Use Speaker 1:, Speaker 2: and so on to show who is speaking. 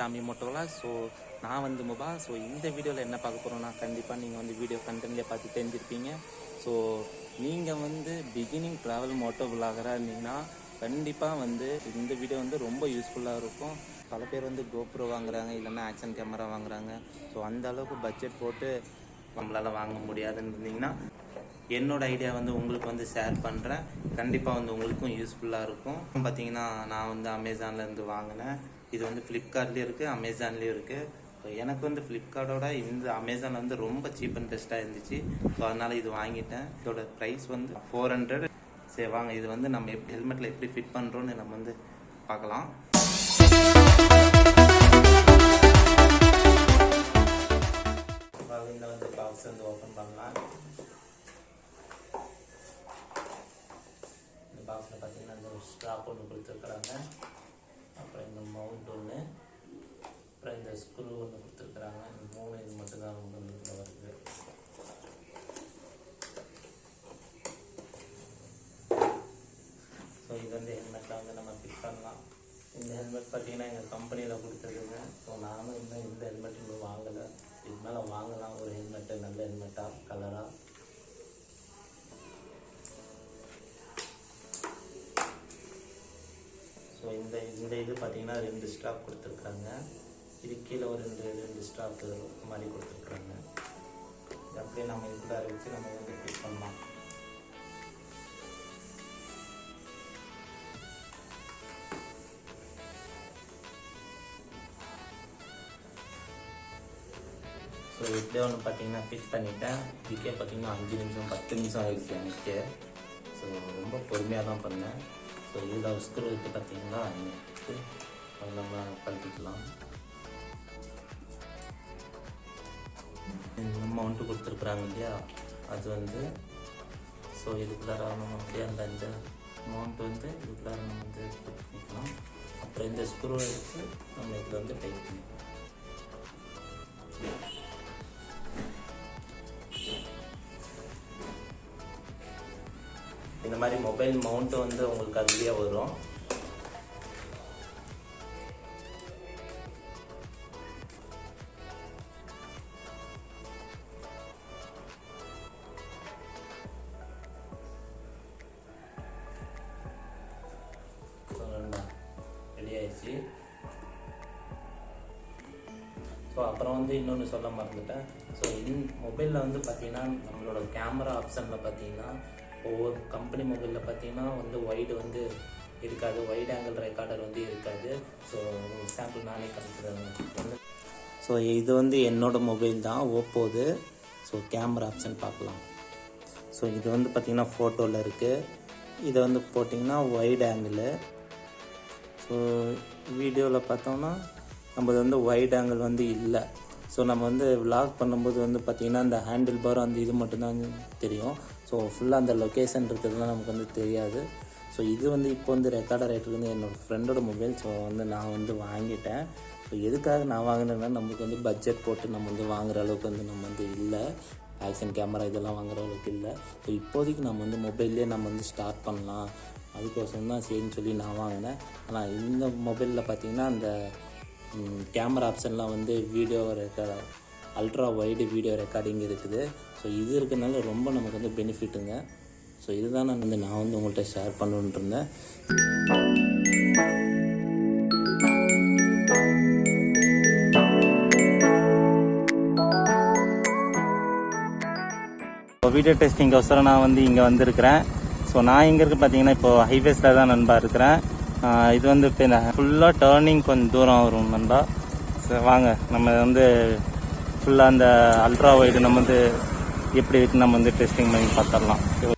Speaker 1: சாமி motovlog. So நான் வந்து முபா. ஸோ இந்த வீடியோவில் என்ன பார்க்க போகிறோன்னா கண்டிப்பாக நீங்கள் வந்து வீடியோ கண்டென்ட்லேயே பார்த்து தெரிஞ்சிருப்பீங்க. ஸோ நீங்கள் வந்து பிகினிங் ட்ராவல் motovlogger-ஆக இருந்தீங்கன்னா கண்டிப்பாக வந்து இந்த வீடியோ வந்து ரொம்ப யூஸ்ஃபுல்லாக இருக்கும். பல பேர் வந்து கோப்ரோ வாங்குறாங்க, இல்லைன்னா ஆக்ஷன் கேமரா வாங்குறாங்க. ஸோ அந்த அளவுக்கு பட்ஜெட் போட்டு நம்மளால் வாங்க முடியாதுன்னு இருந்தீங்கன்னா என்னோட ஐடியா வந்து உங்களுக்கு வந்து ஷேர் பண்ணுறேன். கண்டிப்பாக வந்து உங்களுக்கும் யூஸ்ஃபுல்லாக இருக்கும். பார்த்தீங்கன்னா நான் வந்து அமேசான்லேருந்து வாங்கினேன். இது வந்து ஃப்ளிப்கார்ட்லேயும் இருக்குது, அமேசான்லேயும் இருக்குது. ஸோ எனக்கு வந்து ஃப்ளிப்கார்ட்டோட இந்த அமேசான் வந்து ரொம்ப சீப் அண்ட் பெஸ்ட்டாக இருந்துச்சு. ஸோ அதனால் இது வாங்கிட்டேன். இதோட ப்ரைஸ் வந்து 400. சரி வாங்க, இது வந்து நம்ம எப்படி ஹெல்மெட்டில் எப்படி ஃபிட் பண்ணுறோன்னு நம்ம வந்து பார்க்கலாம். இந்த வந்து பாக்ஸ் வந்து ஓப்பன் பண்ணலாம். இந்த பாக்ஸில் பார்த்தீங்கன்னா இந்த ஸ்ட்ராப் ஒன்று கொடுத்துருக்குறாங்க, அப்புறம் இந்த மவுண்ட் ஒன்று, அப்புறம் இந்த ஸ்க்ரூ ஒன்று கொடுத்துருக்குறாங்க. இந்த மூணு இது மட்டும்தான் வந்து இதில் வருது. ஸோ இது வந்து ஹெல்மெட்டில் வந்து நம்ம ஃபிட் பண்ணலாம். இந்த ஹெல்மெட் பார்த்தீங்கன்னா எங்கள் கம்பெனியில் கொடுத்துருக்குங்க. ஸோ நானும் இன்னும் இந்த ஹெல்மெட் இன்னும் வாங்கலை. இது மேலே வாங்கலாம் ஒரு ஹெல்மெட்டு, நல்ல ஹெல்மெட்டாக கலராக. ஸோ இந்த இது பார்த்தீங்கன்னா 2 ஸ்ட்ராப் கொடுத்துருக்குறாங்க. இது கீழே ஒரு ரெண்டு ஸ்ட்ராப் மாதிரி கொடுத்துருக்குறாங்க. இது அப்படியே நம்ம இதுக்குள்ள வச்சு நம்ம வந்து ஃபிட் பண்ணலாம். ஸோ இப்படியே ஒன்று பார்த்தீங்கன்னா ஃபிட் பண்ணிவிட்டேன். இதுக்கே பார்த்தீங்கன்னா 5 நிமிஷம் 10 நிமிஷம் ஆகிடுச்சு எனக்கு. ஸோ ரொம்ப பொறுமையாக தான் பண்ணேன். ஸோ இதில் ஸ்க்ரூ இருக்குது பார்த்தீங்களா, அது நம்ம கழட்டிக்கலாம். நம்ம வந்துட்டு கொடுத்துருக்குறாங்க இல்லையா, அது வந்து ஸோ இதுக்குள்ளார நம்ம அப்படியே அந்த மவுண்ட் வந்து இதுக்குள்ளார நம்ம வந்து ஃபிட் பண்ணிக்கலாம். அப்புறம் இந்த ஸ்க்ரூ எடுத்து நம்ம இதில் வந்து டைட் பண்ணிக்கலாம். இந்த மாதிரி மொபைல் மவுண்ட் வந்து உங்களுக்கு அதுலேயே வரும். ரெடி ஆயிடுச்சு. ஸோ அப்புறம் வந்து இன்னொன்று சொல்ல மறந்துட்டேன். ஸோ மொபைலில் வந்து பார்த்தீங்கன்னா நம்மளோட கேமரா ஆப்ஷனில் பார்த்தீங்கன்னா ஒவ்வொரு கம்பெனி மொபைலில் பார்த்தீங்கன்னா வந்து ஒய்டு வந்து இருக்காது, வைட் ஆங்கிள் ரெக்கார்டர் வந்து இருக்காது. ஸோ எக்ஸாம்பிள் நானே காமிக்கிறேன். ஸோ இது வந்து என்னோடய மொபைல் தான், ஓப்போது. ஸோ கேமரா ஆப்ஷன் பார்க்கலாம். ஸோ இது வந்து பார்த்திங்கன்னா ஃபோட்டோவில் இருக்குது. இதை வந்து போட்டிங்கன்னா வைட் ஆங்கிள். ஸோ வீடியோவில் பார்த்தோம்னா நம்மது வந்து வைட் ஆங்கிள் வந்து இல்லை. ஸோ நம்ம வந்து விலாக் பண்ணும்போது வந்து பார்த்திங்கன்னா அந்த ஹேண்டில் பார் அந்த இது மட்டும்தான் தெரியும். ஸோ ஃபுல்லாக அந்த லொக்கேஷன் இருக்கிறதுலாம் நமக்கு வந்து தெரியாது. ஸோ இது வந்து இப்போ வந்து ரெக்கார்டர் ஆகிட்டு வந்து என்னோடய ஃப்ரெண்டோட மொபைல். ஸோ வந்து நான் வந்து வாங்கிட்டேன். ஸோ எதுக்காக நான் வாங்கினேன்னா நமக்கு வந்து பட்ஜெட் போட்டு நம்ம வந்து வாங்குகிற அளவுக்கு வந்து நம்ம வந்து இல்லை, ஆக்ஷன் கேமரா இதெல்லாம் வாங்குகிற அளவுக்கு இல்லை. ஸோ இப்போதைக்கு நம்ம வந்து மொபைல்லே நம்ம வந்து ஸ்டார்ட் பண்ணலாம், அதுக்கோசரம் தான் சரின்னு சொல்லி நான் வாங்கினேன். ஆனால் இந்த மொபைலில் பார்த்திங்கன்னா அந்த கேமரா ஆப்ஷன்லாம் வந்து video record ultra wide video recording இருக்குது. ஸோ இது இருக்கிறதுனால ரொம்ப நமக்கு வந்து பெனிஃபிட்டுங்க. ஸோ இதுதான் நான் வந்து உங்கள்கிட்ட ஷேர் பண்ணணுன்ட்டு இருந்தேன். இப்போ வீடியோ டெஸ்டிங்கோசரம் நான் வந்து இங்கே வந்திருக்கிறேன். ஸோ நான் இங்கே இருக்க பார்த்தீங்கன்னா இப்போது ஹைவேஸில் தான் நண்பா இருக்கிறேன். இது வந்து இப்போ ஃபுல்லாக டேர்னிங் கொஞ்சம் தூரம் வரும் நண்பா. ஸோ வாங்க நம்ம வந்து ஃபுல்லாக அந்த அல்ட்ரா வைடு நம்ம வந்து எப்படி இருக்குன்னு நம்ம வந்து டெஸ்டிங் பண்ணி பார்த்துடலாம். ஸோ